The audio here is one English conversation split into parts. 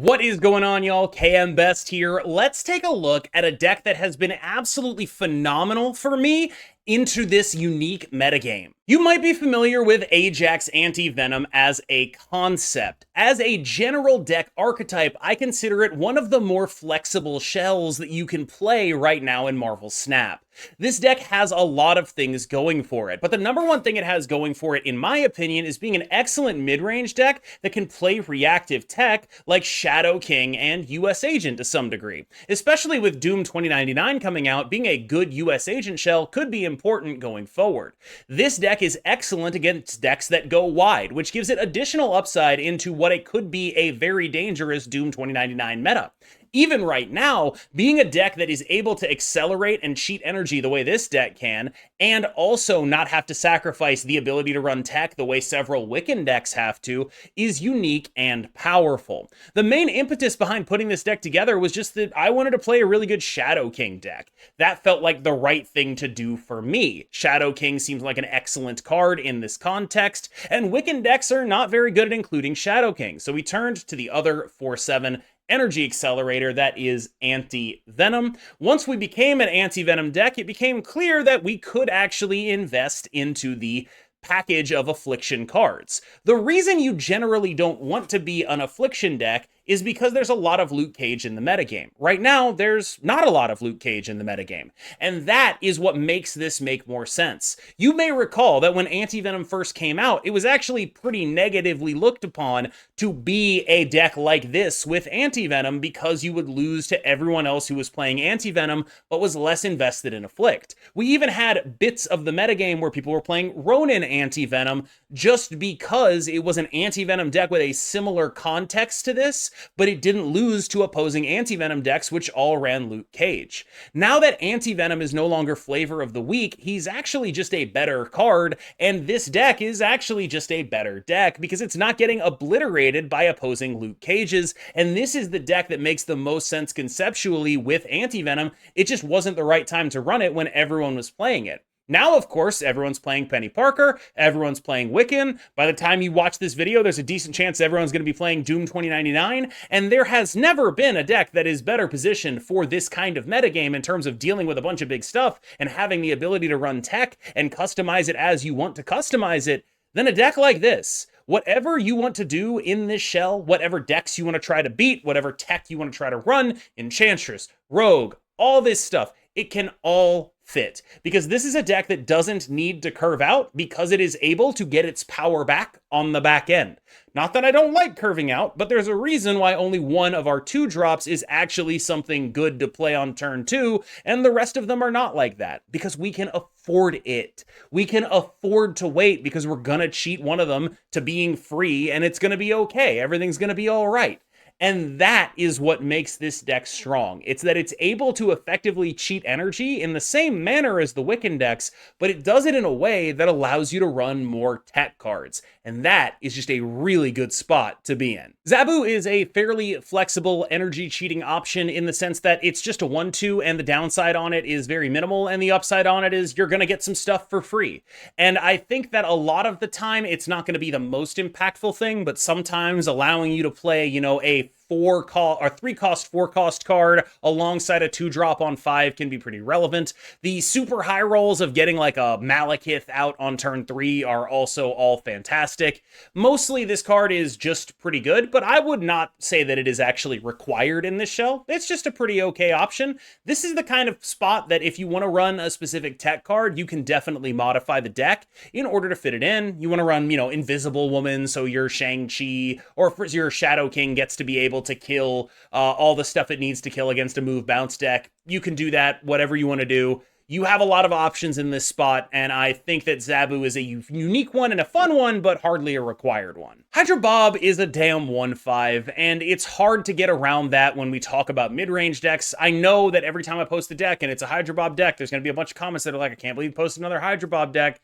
What is going on, y'all? KM Best here. Let's take a look at a deck that has been absolutely phenomenal for me into this unique metagame. You might be familiar with Ajax Anti-Venom as a concept. As a general deck archetype, I consider it one of the more flexible shells that you can play right now in Marvel Snap. This deck has a lot of things going for it, but the number one thing it has going for it, in my opinion, is being an excellent mid-range deck that can play reactive tech like Shadow King and US Agent to some degree. Especially with Doom 2099 coming out, being a good US Agent shell could be important going forward. This deck is excellent against decks that go wide, which gives it additional upside into what it could be a very dangerous Doom 2099 meta. Even right now, being a deck that is able to accelerate and cheat energy the way this deck can, and also not have to sacrifice the ability to run tech the way several Wiccan decks have to, is unique and powerful. The main impetus behind putting this deck together was just that I wanted to play a really good Shadow King deck. That felt like the right thing to do for me. Shadow King seems like an excellent card in this context, and Wiccan decks are not very good at including Shadow King, so we turned to the other 4/7 energy accelerator that is Anti-Venom. Once we became an Anti-Venom deck, it became clear that we could actually invest into the package of Affliction cards. The reason you generally don't want to be an Affliction deck is because there's a lot of Luke Cage in the metagame. Right now, there's not a lot of Luke Cage in the metagame, and that is what makes this make more sense. You may recall that when Anti-Venom first came out, it was actually pretty negatively looked upon to be a deck like this with Anti-Venom because you would lose to everyone else who was playing Anti-Venom but was less invested in Afflict. We even had bits of the metagame where people were playing Ronin Anti-Venom just because it was an Anti-Venom deck with a similar context to this, but it didn't lose to opposing Anti-Venom decks which all ran Luke Cage. Now that Anti-Venom is no longer flavor of the week, he's actually just a better card, and this deck is actually just a better deck because it's not getting obliterated by opposing Luke Cages, and this is the deck that makes the most sense conceptually with Anti-Venom. It just wasn't the right time to run it when everyone was playing it. Now, of course, everyone's playing Penny Parker, everyone's playing Wiccan. By the time you watch this video, there's a decent chance everyone's going to be playing Doom 2099, and there has never been a deck that is better positioned for this kind of metagame in terms of dealing with a bunch of big stuff and having the ability to run tech and customize it as you want to customize it than a deck like this. Whatever you want to do in this shell, whatever decks you want to try to beat, whatever tech you want to try to run, Enchantress, Rogue, all this stuff, it can all fit, because this is a deck that doesn't need to curve out because it is able to get its power back on the back end. Not that I don't like curving out, but there's a reason why only one of our 2-drops is actually something good to play on turn 2, and the rest of them are not like that, because we can afford it. We can afford to wait because we're gonna cheat one of them to being free, and it's gonna be okay. Everything's gonna be all right. And that is what makes this deck strong. It's that it's able to effectively cheat energy in the same manner as the Wiccan decks, but it does it in a way that allows you to run more tech cards. And that is just a really good spot to be in. Zabu is a fairly flexible energy cheating option in the sense that it's just a 1/2 and the downside on it is very minimal, and the upside on it is you're gonna get some stuff for free. And I think that a lot of the time it's not gonna be the most impactful thing, but sometimes allowing you to play, a 3-cost, 4-cost card alongside a 2-drop on 5 can be pretty relevant. The super high rolls of getting like a Malekith out on turn 3 are also all fantastic. Mostly this card is just pretty good, but I would not say that it is actually required in this shell. It's just a pretty okay option. This is the kind of spot that if you want to run a specific tech card, you can definitely modify the deck in order to fit it in. You want to run, Invisible Woman, so your Shang-Chi or your Shadow King gets to be able to kill all the stuff it needs to kill against a move bounce deck. You can do that, whatever you want to do. You have a lot of options in this spot, and I think that Zabu is a unique one and a fun one, but hardly a required one. Hydra Bob is a damn 1/5, and it's hard to get around that when we talk about mid-range decks. I know that every time I post a deck and it's a Hydra Bob deck, there's going to be a bunch of comments that are like, I can't believe you posted another Hydra Bob deck.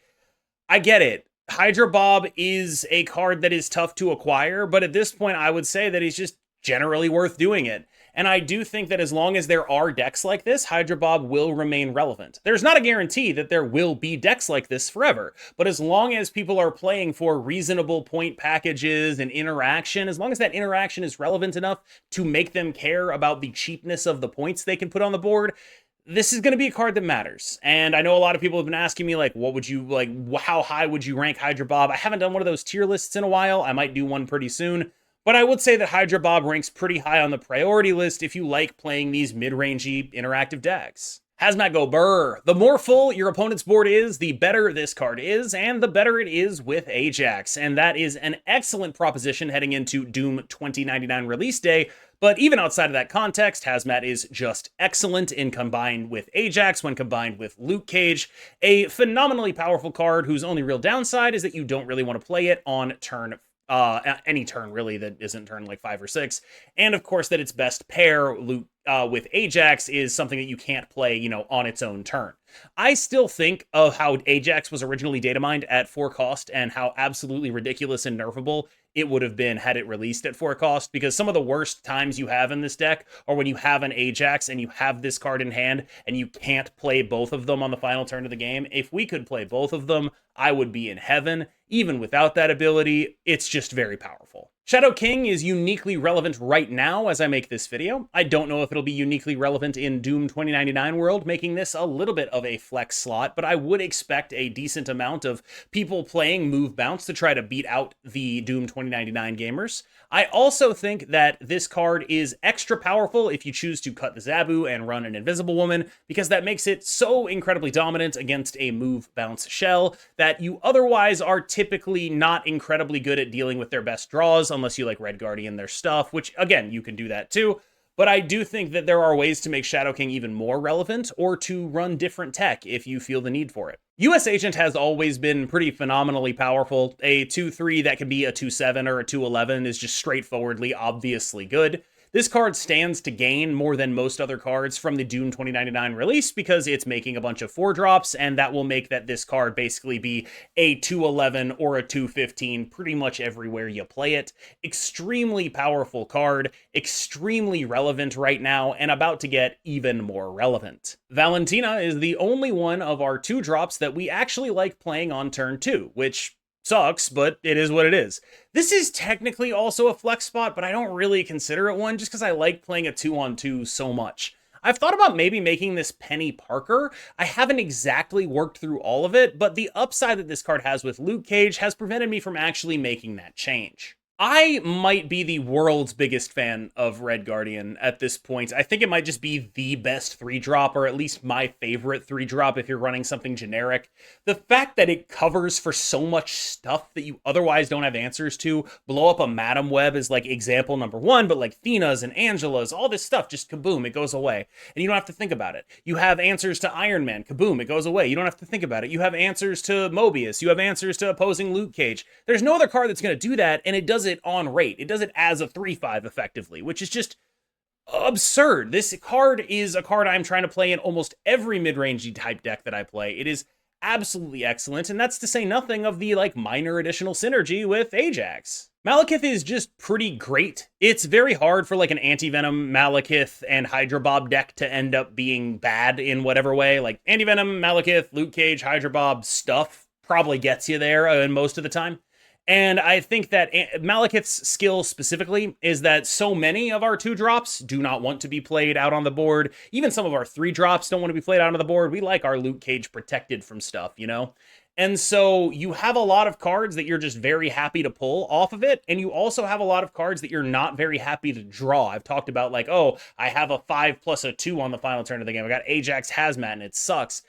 I get it. Hydra Bob is a card that is tough to acquire, but at this point I would say that he's just generally worth doing it. And I do think that as long as there are decks like this, Hydra Bob will remain relevant. There's not a guarantee that there will be decks like this forever, but as long as people are playing for reasonable point packages and interaction, as long as that interaction is relevant enough to make them care about the cheapness of the points they can put on the board, this is going to be a card that matters. And I know a lot of people have been asking me, like, what would you, like, how high would you rank Hydra Bob? I haven't done one of those tier lists in a while. I might do one pretty soon. But I would say that Hydra Bob ranks pretty high on the priority list if you like playing these mid-rangey interactive decks. Hazmat go brr. The more full your opponent's board is, the better this card is, and the better it is with Ajax. And that is an excellent proposition heading into Doom 2099 release day. But even outside of that context, Hazmat is just excellent in combined with Ajax when combined with Luke Cage, a phenomenally powerful card whose only real downside is that you don't really want to play it on turn any turn really that isn't turn like 5 or 6, and of course that its best pair Luke with Ajax is something that you can't play, you know, on its own turn. I still think of how Ajax was originally data mined at 4 cost and how absolutely ridiculous and nerfable it would have been had it released at 4 cost, because some of the worst times you have in this deck are when you have an Ajax and you have this card in hand and you can't play both of them on the final turn of the game. If we could play both of them, I would be in heaven. Even without that ability, it's just very powerful. Shadow King is uniquely relevant right now as I make this video. I don't know if it'll be uniquely relevant in Doom 2099 world, making this a little bit of a flex slot, but I would expect a decent amount of people playing Move Bounce to try to beat out the Doom 2099 gamers. I also think that this card is extra powerful if you choose to cut the Zabu and run an Invisible Woman, because that makes it so incredibly dominant against a Move Bounce shell that you otherwise are typically not incredibly good at dealing with their best draws, unless you like Red Guardian their stuff, which again, you can do that too. But I do think that there are ways to make Shadow King even more relevant, or to run different tech if you feel the need for it. US Agent has always been pretty phenomenally powerful. A 2-3 that can be a 2-7 or a 2-11 is just straightforwardly obviously good. This card stands to gain more than most other cards from the Doom 2099 release because it's making a bunch of 4-drops, and that will make that this card basically be a 2-11 or a 2-15 pretty much everywhere you play it. Extremely powerful card, extremely relevant right now, and about to get even more relevant. Valentina is the only one of our 2-drops that we actually like playing on turn 2, which sucks, but it is what it is. This is technically also a flex spot, but I don't really consider it one just because I like playing a 2-on-2 so much. I've thought about maybe making this Penny Parker. I haven't exactly worked through all of it, but the upside that this card has with Luke Cage has prevented me from actually making that change. I might be the world's biggest fan of Red Guardian at this point. I think it might just be the best 3-drop, or at least my favorite 3-drop if you're running something generic. The fact that it covers for so much stuff that you otherwise don't have answers to, blow up a Madam Web is like example number 1, but like Thena's and Angela's, all this stuff, just kaboom, it goes away. And you don't have to think about it. You have answers to Iron Man, kaboom, it goes away. You don't have to think about it. You have answers to Mobius. You have answers to opposing Luke Cage. There's no other card that's going to do that, and it does it on rate. It does it as a 3-5 effectively, which is just absurd. This card is a card I'm trying to play in almost every mid-rangey type deck that I play. It is absolutely excellent, and that's to say nothing of the like minor additional synergy with Ajax. Malekith is just pretty great. It's very hard for like an anti-venom Malekith and Hydra Bob deck to end up being bad in whatever way. Like anti-venom, Malekith, Luke Cage, Hydra Bob stuff probably gets you there most of the time. And I think that Malekith's skill specifically is that so many of our 2-drops do not want to be played out on the board. Even some of our 3-drops don't want to be played out on the board. We like our Luke Cage protected from stuff, you know? And so you have a lot of cards that you're just very happy to pull off of it. And you also have a lot of cards that you're not very happy to draw. I've talked about like, oh, I have a 5 plus a 2 on the final turn of the game. I got Ajax Hazmat and it sucks.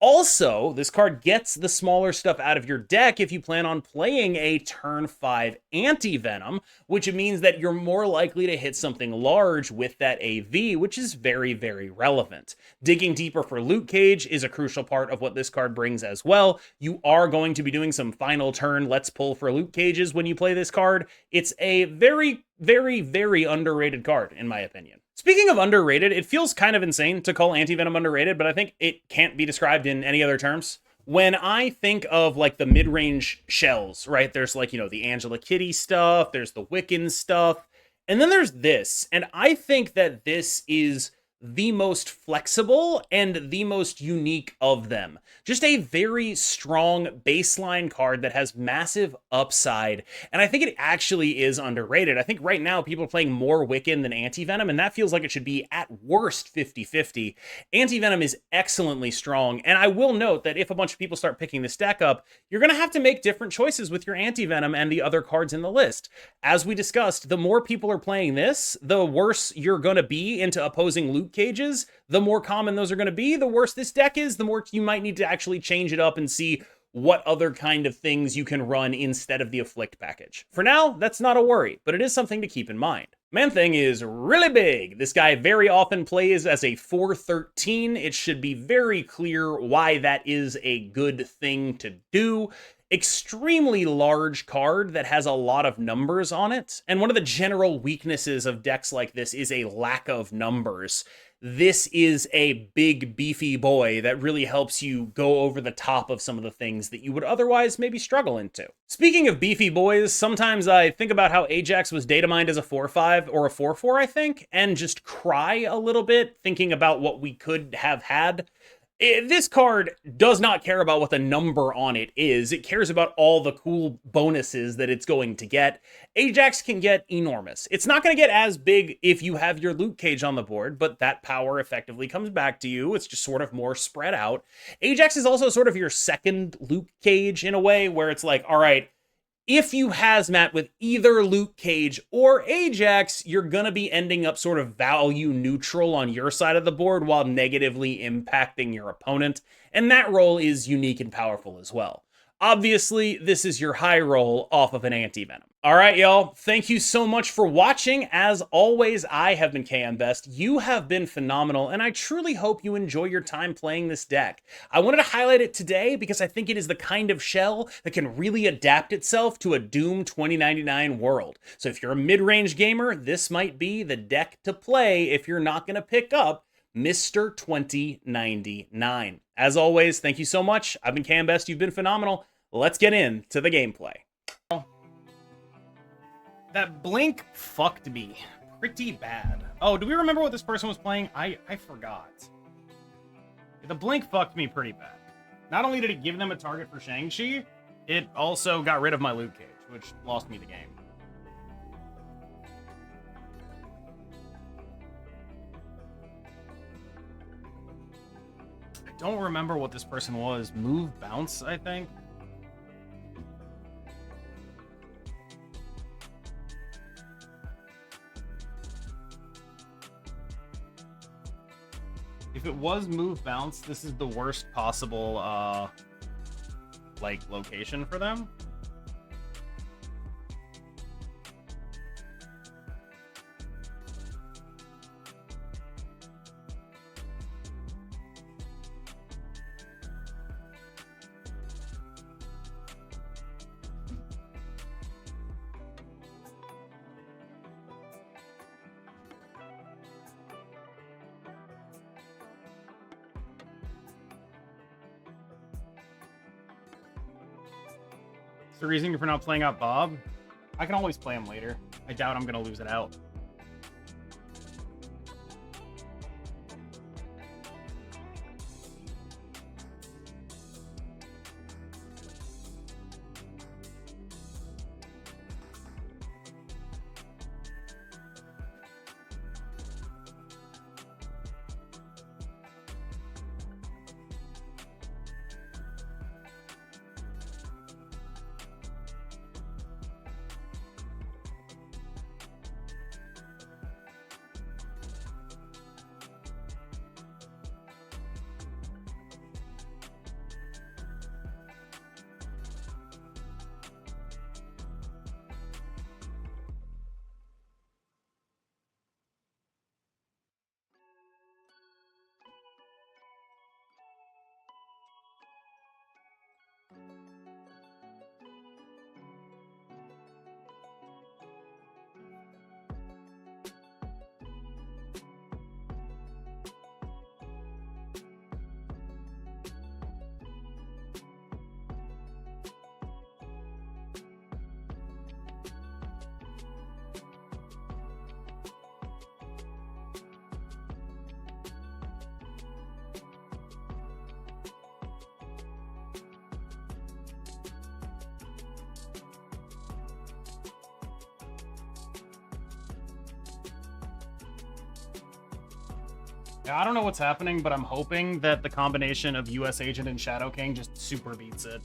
Also, this card gets the smaller stuff out of your deck if you plan on playing a turn 5 anti-venom, which means that you're more likely to hit something large with that AV, which is very, very relevant. Digging deeper for Luke Cage is a crucial part of what this card brings as well. You are going to be doing some final turn let's pull for Luke Cages when you play this card. It's a very, very, very underrated card, in my opinion. Speaking of underrated, it feels kind of insane to call Anti-Venom underrated, but I think it can't be described in any other terms. When I think of like the mid-range shells, right, there's like, you know, the Angela Kitty stuff, there's the Wiccan stuff, And then there's this, and I think that this is the most flexible and the most unique of them. Just a very strong baseline card that has massive upside, and I think it actually is underrated. I think right now people are playing more Wiccan than Anti-Venom, and that feels like it should be at worst 50-50. Anti-Venom is excellently strong, and I will note that if a bunch of people start picking this deck up, you're going to have to make different choices with your Anti-Venom and the other cards in the list. As we discussed, the more people are playing this, the worse you're going to be into opposing loot cages. The more common those are going to be, the worse this deck is, the more you might need to actually change it up and see what other kind of things you can run instead of the Afflict package. For now, that's not a worry, but it is something to keep in mind. Man-Thing is really big. This guy very often plays as a 4/13. It should be very clear why that is a good thing to do. Extremely large card that has a lot of numbers on it. And one of the general weaknesses of decks like this is a lack of numbers. This is a big, beefy boy that really helps you go over the top of some of the things that you would otherwise maybe struggle into. Speaking of beefy boys, sometimes I think about how Ajax was data mined as a 4/5 or a 4/4, I think, and just cry a little bit thinking about what we could have had. This card does not care about what the number on it is. It cares about all the cool bonuses that it's going to get. Ajax can get enormous. It's not going to get as big if you have your loot cage on the board, but that power effectively comes back to you. It's just sort of more spread out. Ajax is also sort of your second loot cage in a way, where it's like, all right, if you Hazmat with either Luke Cage or Ajax, you're going to be ending up sort of value neutral on your side of the board while negatively impacting your opponent. And that role is unique and powerful as well. Obviously, this is your high roll off of an Anti-Venom. All right, y'all. Thank you so much for watching. As always, I have been KM Best. You have been phenomenal, and I truly hope you enjoy your time playing this deck. I wanted to highlight it today because I think it is the kind of shell that can really adapt itself to a Doom 2099 world. So if you're a mid-range gamer, this might be the deck to play if you're not going to pick up Mr. 2099. As always, thank you so much. I've been KM Best. You've been phenomenal. Let's get into the gameplay. That blink fucked me pretty bad. Oh, do we remember what this person was playing? I forgot. The blink fucked me pretty bad. Not only did it give them a target for Shang-Chi, it also got rid of my loot cage, which lost me the game. I don't remember what this person was. Move, bounce, I think. If it was move bounce, this is the worst possible like location for them. The reason for not playing out Bob? I can always play him later. I doubt I'm gonna lose it out. Yeah, I don't know what's happening, but I'm hoping that the combination of US Agent and Shadow King just super beats it.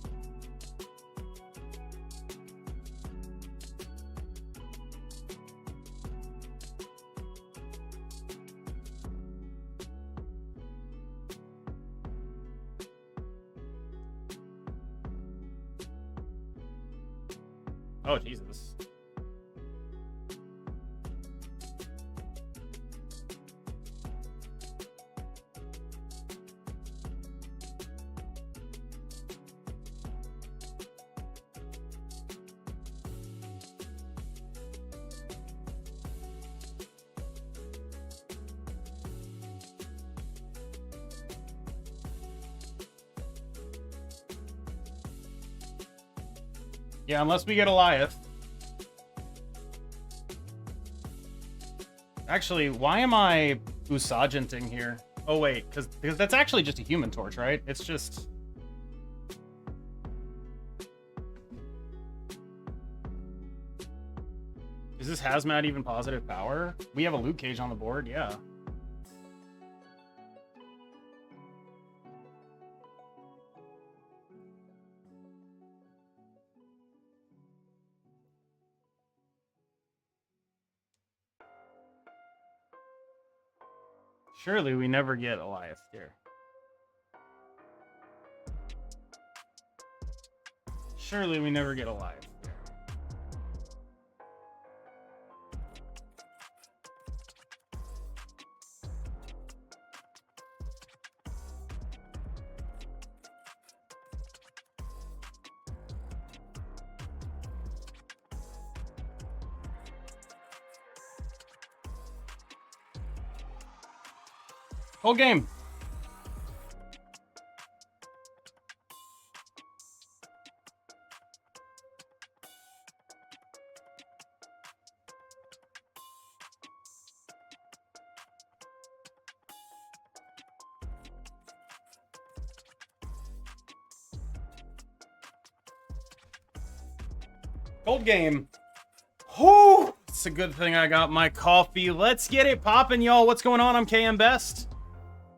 Oh, Jesus. Yeah, unless we get Goliath. Actually, why am I Usagenting here? Oh, wait, because that's actually just a Human Torch, right? It's just... Is this Hazmat even positive power? We have a Luke Cage on the board, yeah. Surely we never get Goliath here. Surely we never get Goliath here. Whole game. Cold game. Oh, it's a good thing I got my coffee. Let's get it popping, y'all. What's going on? I'm KM Best.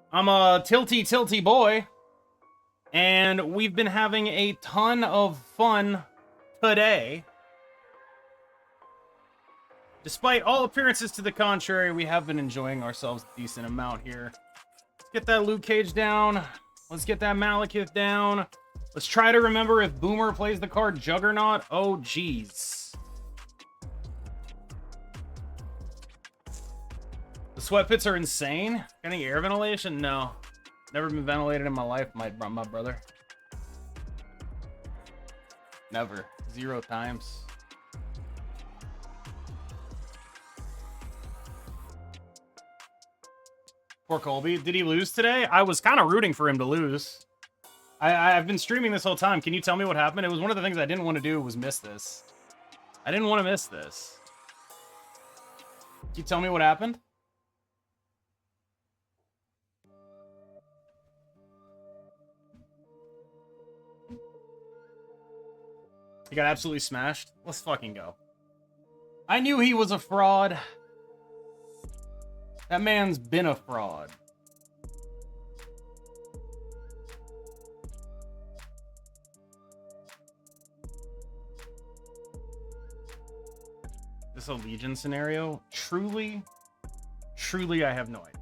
I'm a tilty boy. And we've been having a ton of fun today. Despite all appearances to the contrary, we have been enjoying ourselves a decent amount here. Let's get that Luke Cage down. Let's get that Malekith down. Let's try to remember if Boomer plays the card Juggernaut. Oh, jeez. The sweat pits are insane. Any air ventilation? No. Never been ventilated in my life, my brother. Never. 0 times. Poor Colby. Did he lose today? I was kind of rooting for him to lose. I've been streaming this whole time. Can you tell me what happened? It was one of the things I didn't want to do was miss this. I didn't want to miss this. Can you tell me what happened? He got absolutely smashed. Let's fucking go. I knew he was a fraud. That man's been a fraud. This a Legion scenario? Truly, I have no idea.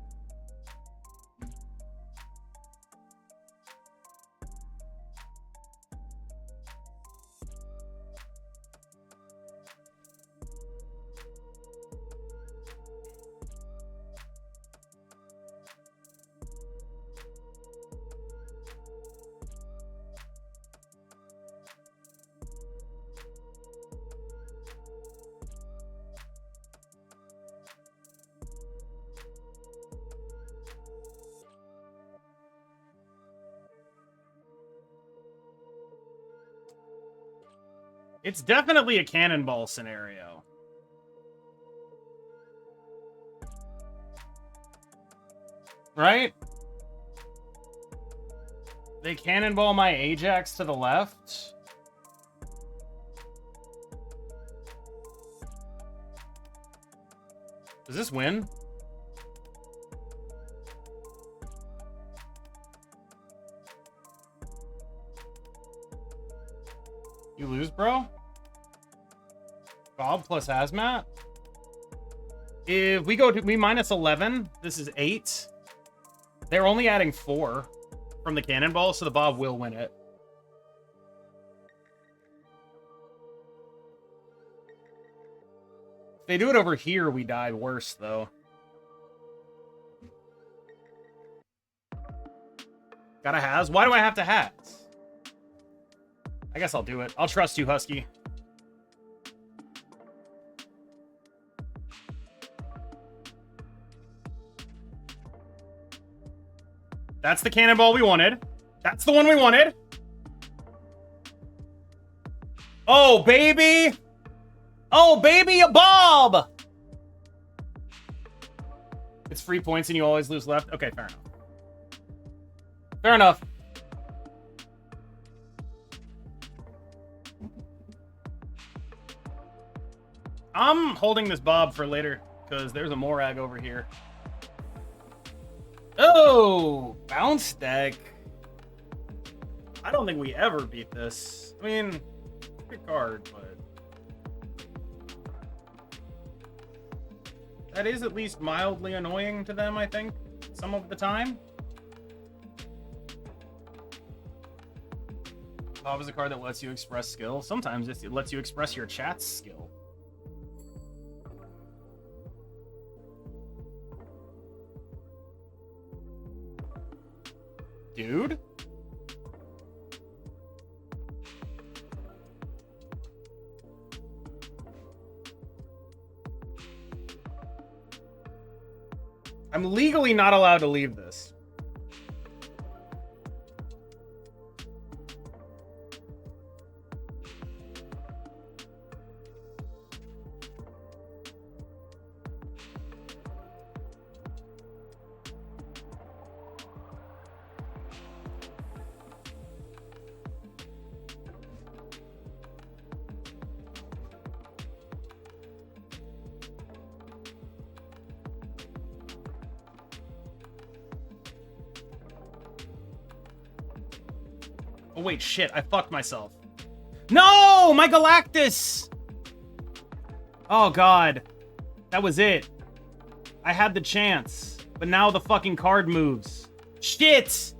It's definitely a cannonball scenario. Right? They cannonball my Ajax to the left. Does this win? You lose, bro? Bob plus Hazmat? If we go to we minus 11, this is 8. They're only adding 4 from the cannonball, so the Bob will win it. If they do it over here, we die worse, though. Gotta has? Why do I have to has? I guess I'll do it. I'll trust you, Husky. That's the cannonball we wanted. That's the one we wanted. Oh, baby. Oh, baby, a Bob. It's free points and you always lose left. Okay, fair enough. Fair enough. I'm holding this Bob for later because there's a Morag over here. Oh, bounce deck. I don't think we ever beat this. I mean, good card, but that is at least mildly annoying to them, I think, some of the time. Bob is a card that lets you express skill. Sometimes it lets you express your chat's skill. Dude? I'm legally not allowed to leave this. Oh, wait, shit. I fucked myself. No! My Galactus! Oh, God. That was it. I had the chance. But now the fucking card moves. Shit!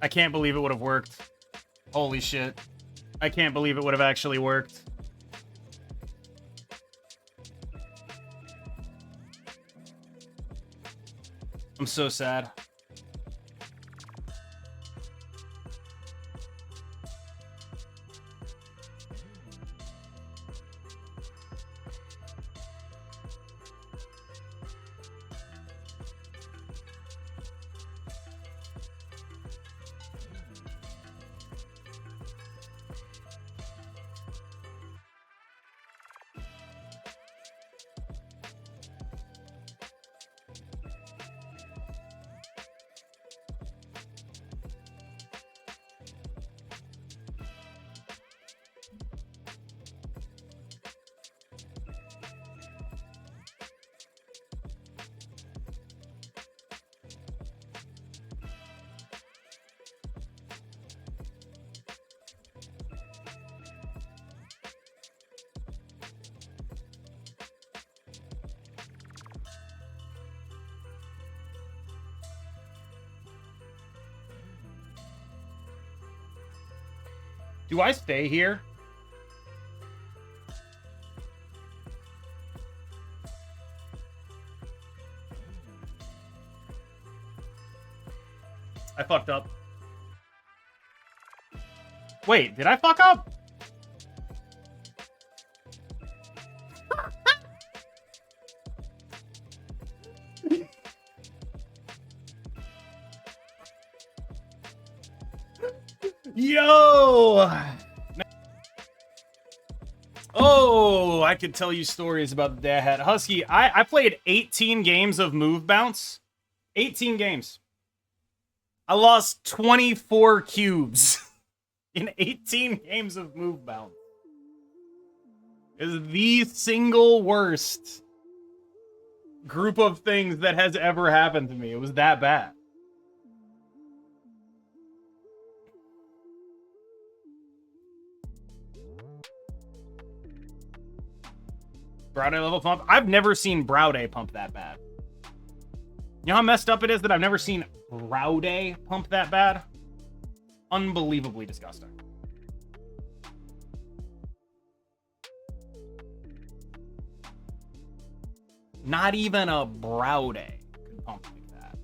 I can't believe it would have worked. Holy shit. I can't believe it would have actually worked. I'm so sad. Do I stay here? I fucked up. Wait, did I fuck up? Oh, I could tell you stories about the day I had. Husky, I played 18 games of Move Bounce. 18 games. I lost 24 cubes in 18 games of Move Bounce. It is the single worst group of things that has ever happened to me. It was that bad. Browday level pump. I've never seen Browday pump that bad. You know how messed up it is that I've never seen Browday pump that bad? Unbelievably disgusting. Not even a Browday could pump like that.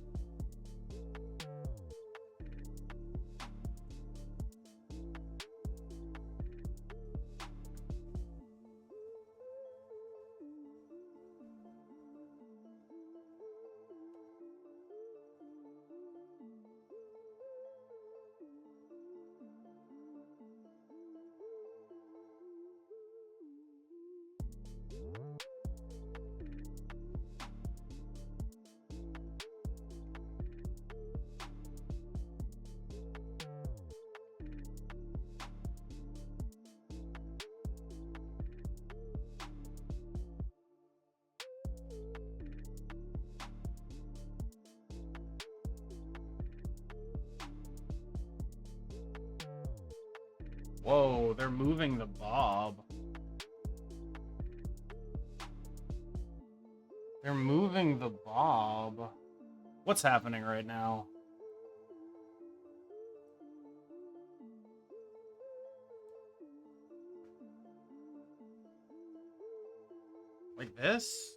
Whoa, they're moving the Bob. They're moving the Bob. What's happening right now? Like this?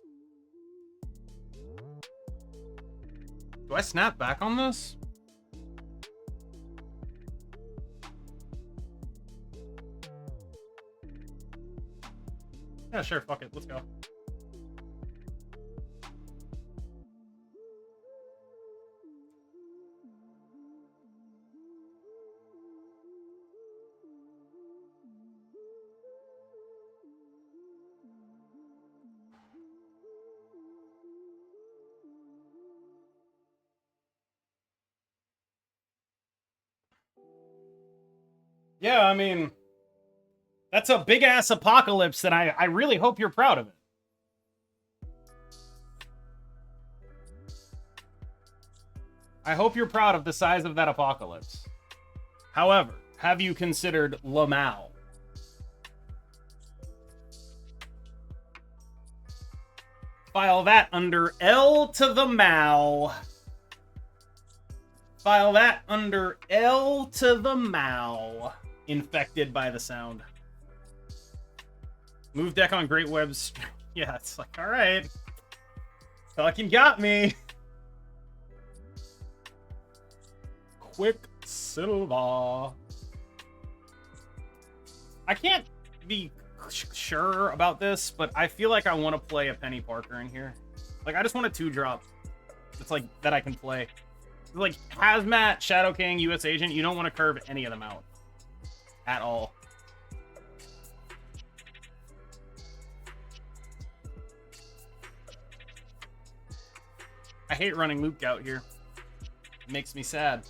Do I snap back on this? Yeah, sure, fuck it, let's go. Yeah, I mean, that's a big-ass apocalypse, and I really hope you're proud of it. I hope you're proud of the size of that apocalypse. However, have you considered Lamau? File that under L to the Mao. File that under L to the Mao. Infected by the sound. Move deck on Great Webs. Yeah, it's like, alright. Fucking got me. Quicksilver. I can't be sure about this, but I feel like I want to play a Penny Parker in here. Like, I just want a 2-drop. It's like, that I can play. Like, Hazmat, Shadow King, US Agent, you don't want to curve any of them out. At all. I hate running Luke out here. It makes me sad.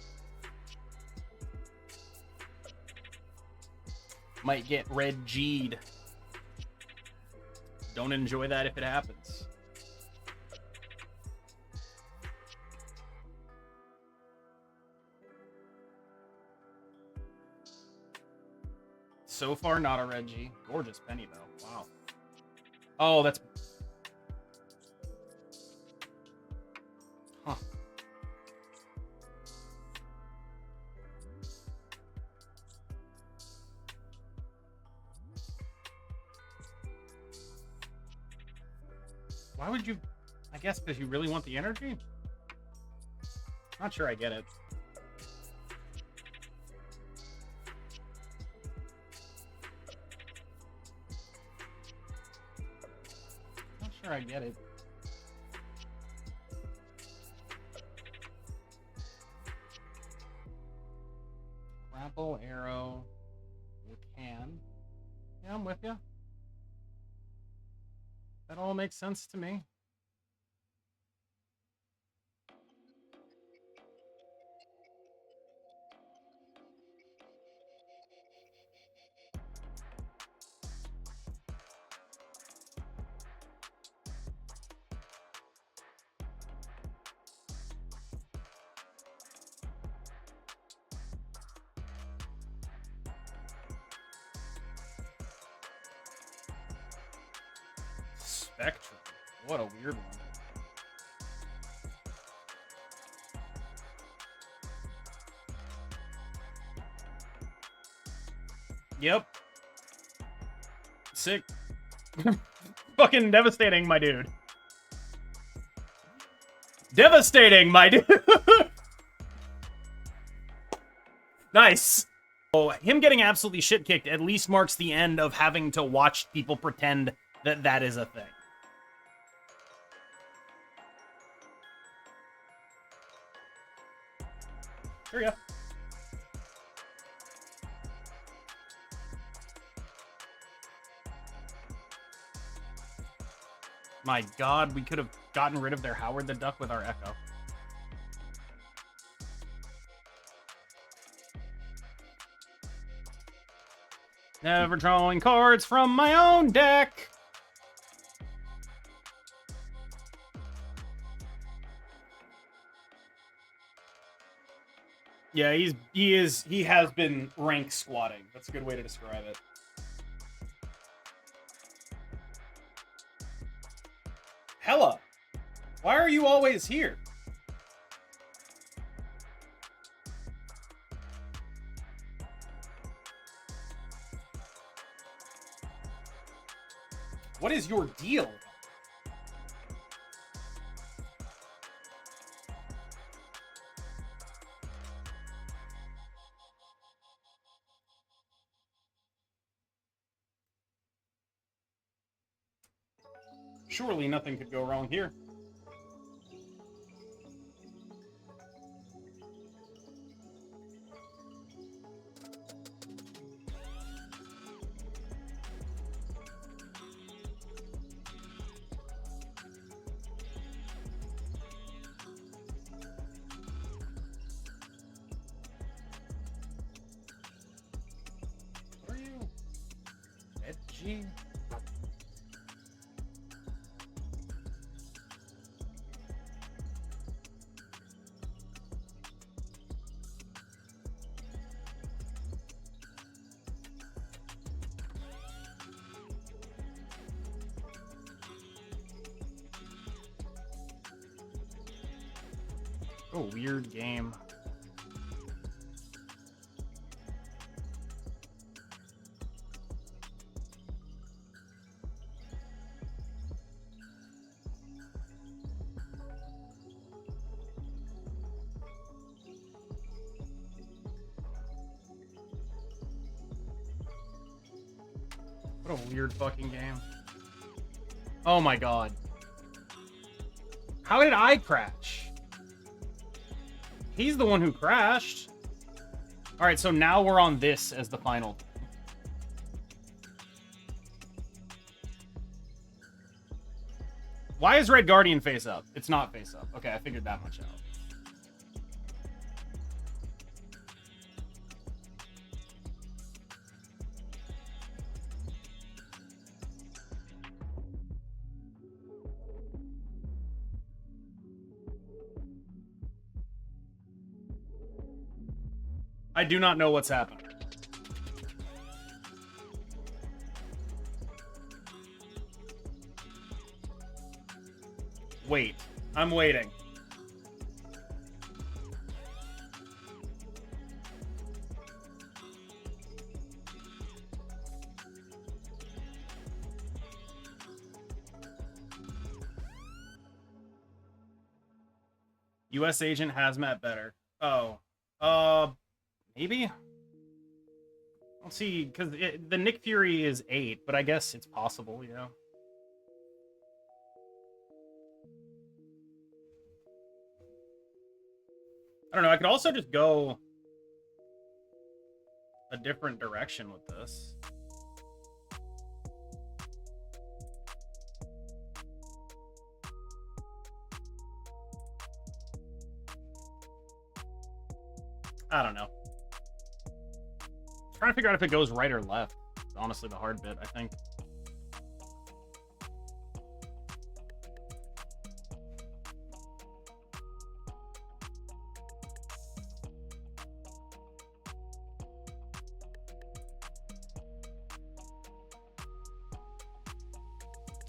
Might get red G'd. Don't enjoy that if it happens. So far, not a red G. Gorgeous penny, though. Wow. Oh, that's... Huh. Why would you... I guess because you really want the energy? Not sure I get it. Not sure I get it. Grapple, arrow. with you. That all makes sense to me. Spectrum. What a weird one. Yep. Sick. Fucking devastating, my dude. Devastating, my dude. Nice. Oh, him getting absolutely shit kicked at least marks the end of having to watch people pretend that that is a thing. Sure, yeah. My god, we could have gotten rid of their Howard the Duck with our Echo. Never drawing cards from my own deck. Yeah, he has been rank squatting. That's a good way to describe it. Hella, why are you always here? What is your deal? Surely nothing could go wrong here. What are you? Edgy? Oh, weird game. What a weird fucking game. Oh my god. How did I crash? He's the one who crashed. All right, so now we're on this as the final. Why is Red Guardian face up? It's not face up. Okay, I figured that much out. I do not know what's happening. Wait. I'm waiting. U.S. agent Hazmat better. Oh. Maybe? Let's see, because the Nick Fury is 8, but I guess it's possible, you know? I don't know, I could also just go a different direction with this. I don't know. Trying to figure out if it goes right or left. It's honestly the hard bit, I think.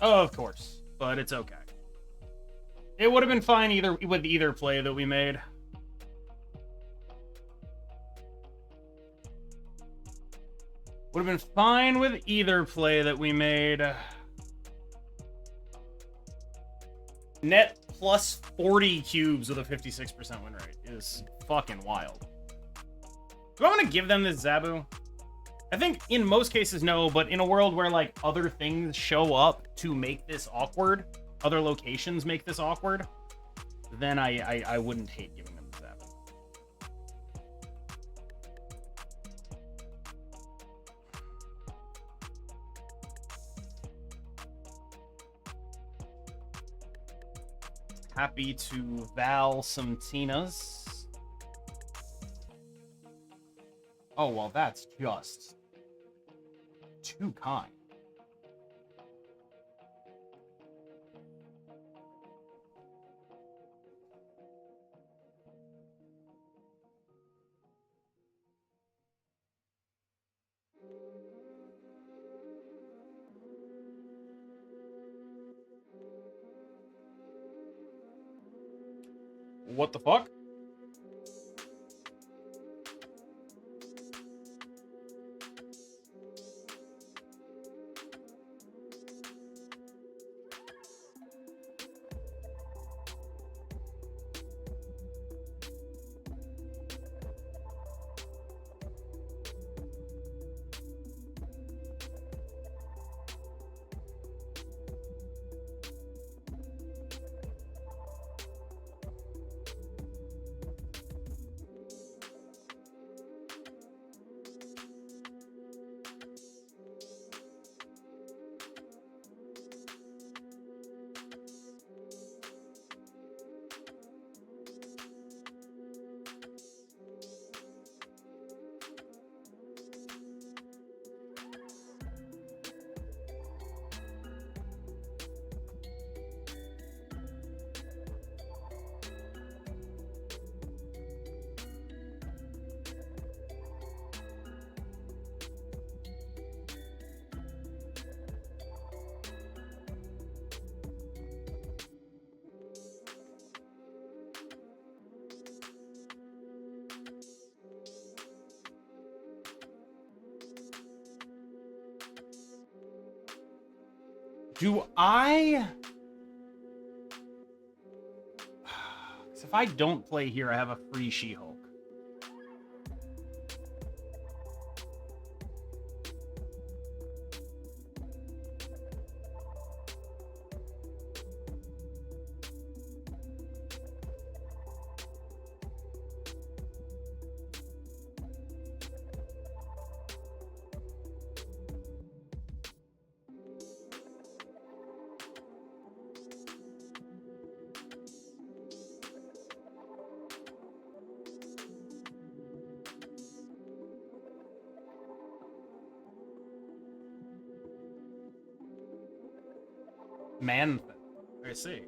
Oh, of course, but it's okay. It would have been fine with either play that we made. Would have been fine with either play that we made. Net plus 40 cubes with a 56% win rate is fucking wild. Do I want to give them this Zabu? I think in most cases, no, but in a world where, like, other things show up to make this awkward, other locations make this awkward, then I wouldn't hate giving them the Zabu. Happy to Val some Tinas. Oh, well, that's just too kind. What the fuck? Do I... Because if I don't play here, I have a free She-Hulk. Man, I see.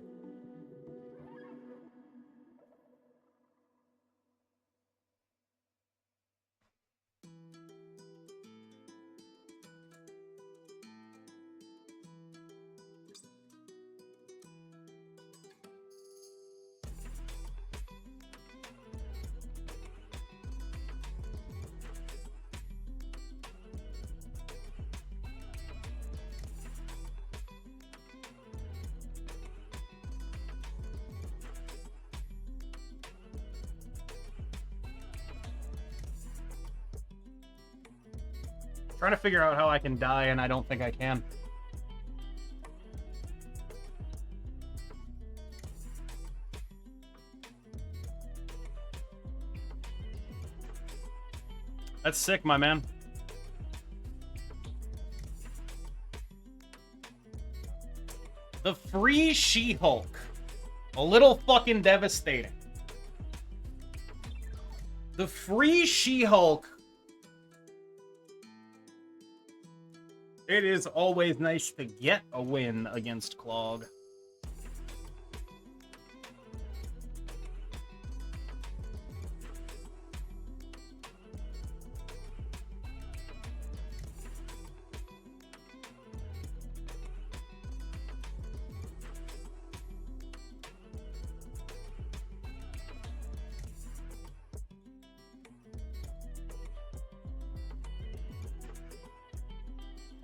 Trying to figure out how I can die, and I don't think I can. That's sick, my man. The free She-Hulk. A little fucking devastating. The free She-Hulk. It is always nice to get a win against Clog.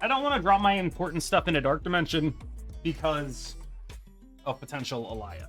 I don't want to drop my important stuff into Dark Dimension because of potential alliance.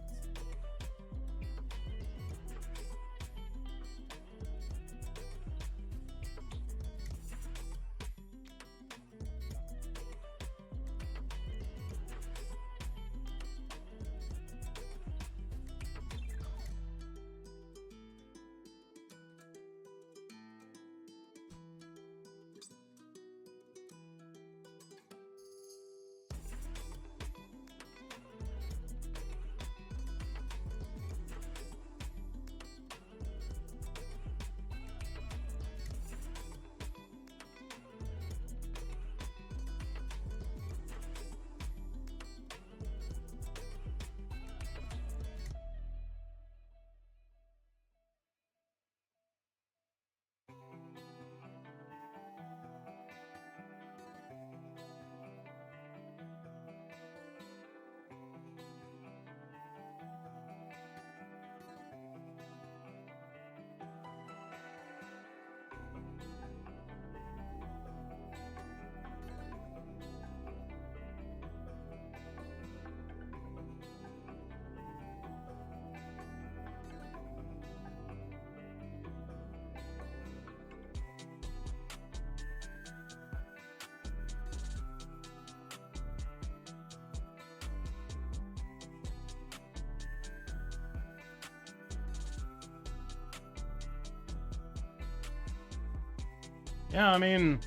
Yeah, I mean,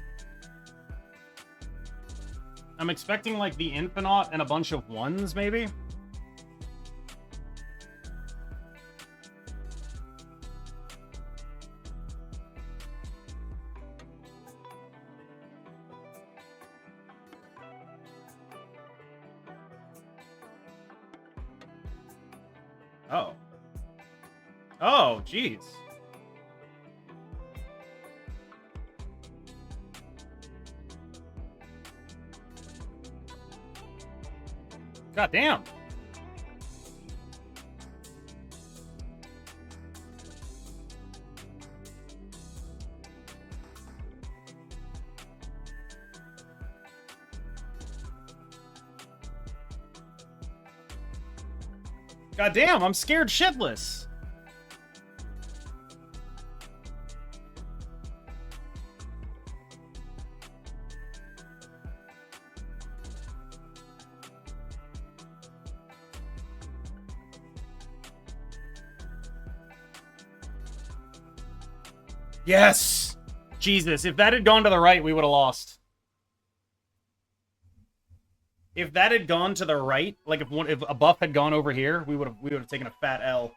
I'm expecting like the Infinite and a bunch of ones, maybe. Oh. Oh, jeez. God damn. God damn, I'm scared shitless. Yes! Jesus, if that had gone to the right, we would have lost. If that had gone to the right, like if a buff had gone over here, we would have taken a fat L.